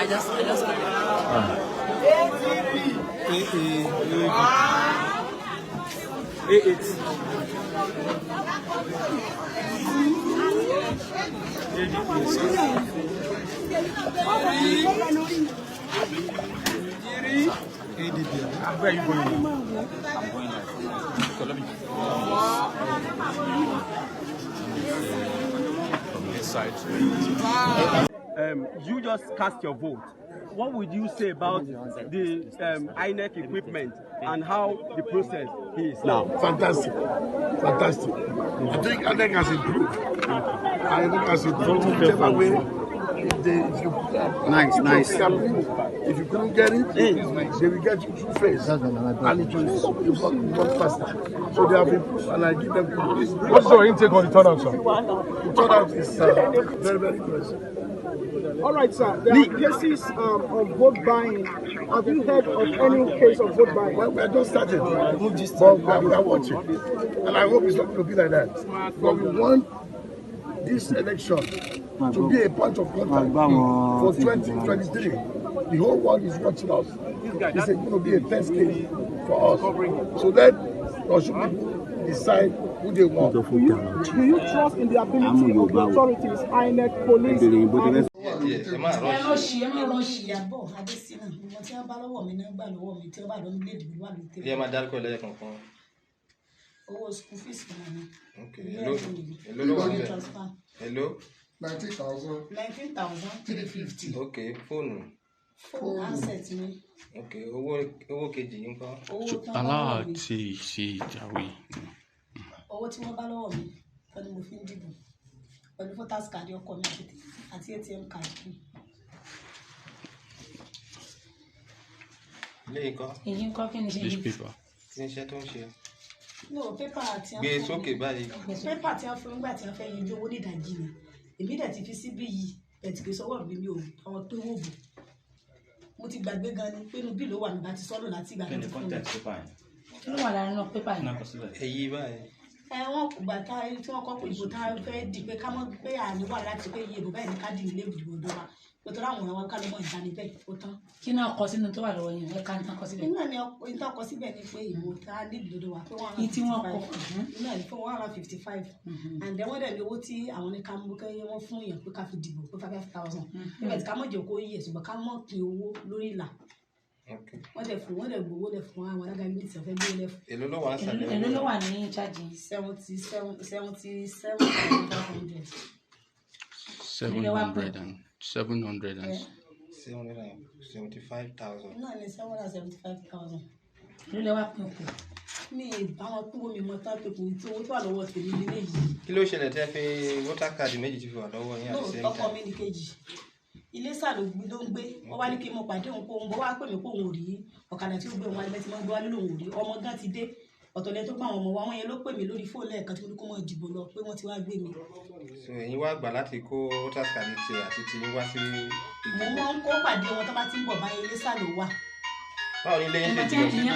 just Where are you going? I'm going so let me from this side. You just cast your vote. What would you say about the INEC equipment and how the process is now? Fantastic. Fantastic. I think INEC has improved. INEC has improved in whichever way. If you couldn't get it, they will get you through face. And it will work faster. So they have improved, and I give them kudos. What's your intake on the turnout, sir? The turnout is very, very impressive. All right, sir. There are cases of vote buying. Have you heard of any case of vote buying? Well, we are just started, but we are watching. And I hope it's not going to be like that. But we want this election to be a point of contact for 2023. The whole world is watching us. It's going to be a test case for us. So let Russian people decide who they want. Do you trust in the ability of the authorities, INEC, police? Hello? 19,350. Okay, phone Asset me. Okay, owó kejì ńkọ́. aláàtì ṣe ìjàwé. Owó tí wọ́n bá lọ́wọ́ mi kọ́ ni mo fi ń dìbò pẹ̀lú voters card ọkọ mi àti ATM card mi. Ilé ńkọ́. Èyí ńkọ́ kí ni ṣe This yìí? paper. Kí ni iṣẹ́ tó ń ṣe? No, paper àti Gbé sókè báyìí. Paper tí wọ́n fún nígbà tí wọ́n fẹ́ yanjú owó nídàájí ni. Èmi dẹ̀ ti fi síbí yìí ẹ̀tì kì í sọ́wọ́ mi ò àwọn tó wò bò. Mo ti gbàgbé gan ni pé inú bí ló wà nígbà tí sọ́nù láti ìgbà tí fún mi. Kí ló wà lára náà pépà yìí? Èyí báyìí. Wọ́n gbà tá tí wọ́n kọ́ pé ìbò tá fẹ́ dì pé ká mọ́ pé àní wà láti pé iye ìbò báyìí ní ká dì nílé ìdìbò ọdún wa. Pé tó láwọn ọ̀rọ̀ wọn ká ló mọ̀ ìdáni bẹ́ẹ̀ ó tán. Kí náà kọ sínú tó wà lọ́wọ́ yẹn? Ẹ̀ka ní tán kọ síbẹ̀. Iná ni ìtàn kọ síbẹ̀ ni pé ìbò tá ní ìdìbò wa pé wọ́n Ní tí wọ́n kọ. Iná ni fún 155. And then wọ́n dẹ̀ ní owó tí àwọn ní ká mú kẹ́yẹ́ wọ́n fún èèyàn pé ká fi dìbò pé 5,000. Nígbà tí ká mọ̀ jẹ́ kó yíyẹ ṣùgbọ́n ká mọ̀ pín owó lórí ìlà. Wọ́n dẹ̀ gbowó dẹ̀ fún àwọn alága unit ọ̀fẹ́ gbé lẹ̀ fún. Èló ló wà ń sàlẹ̀? Èló ló wà ní charge? 77,500. 775,000. Náà ni 775,000. Èló lẹ wá pín òkú? Mi báwọn kúrò mi mọ tá pé kò tí owó tó wà lọ́wọ́ tèmi nílé yìí. Kí ló ṣẹlẹ̀ tẹ́ fi voter card méjì ti fi wà lọ́wọ́ yín àti same time? Ọkọ mi ní kejì. Ilé sà ló ń gbé. Wọ́n wá ní kí n mọ pàdé òun kó òun bọ́ wá pè mí kó òun ò rí ọ̀kadà tí ó gbé òun alẹ́ tí wọ́n gbé wá lóun ò rí. Ọmọ gan ti dé. Ọ̀tọ̀lẹ́ tó gbà àwọn ọmọ wa wọ́n yẹn ló pè mí lórí fóònù lẹ́ẹ̀kan tí mo ní kó mọ̀ dìbò lọ pé wọ́n ti wá gbé mi. So ẹ̀yin wá gbà láti kó voter card ti àti ti yín wá sí Mo ìdìbò. máa ń kó pàdé wọn tó bá ti ń bọ̀ báyìí ilé sà ló wà. Báwo ni ilé yín ṣe jìnnà sí Ilé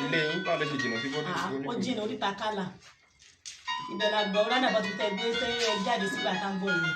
ilé yín báwo lè ṣe jìnnà sí voter card? ó jìnnà oríta kálà. Ibẹ̀ la gbọ́ ọ̀rọ̀ náà bá ti tẹ̀ gbé jáde sígbà tá ń bọ̀ yẹn.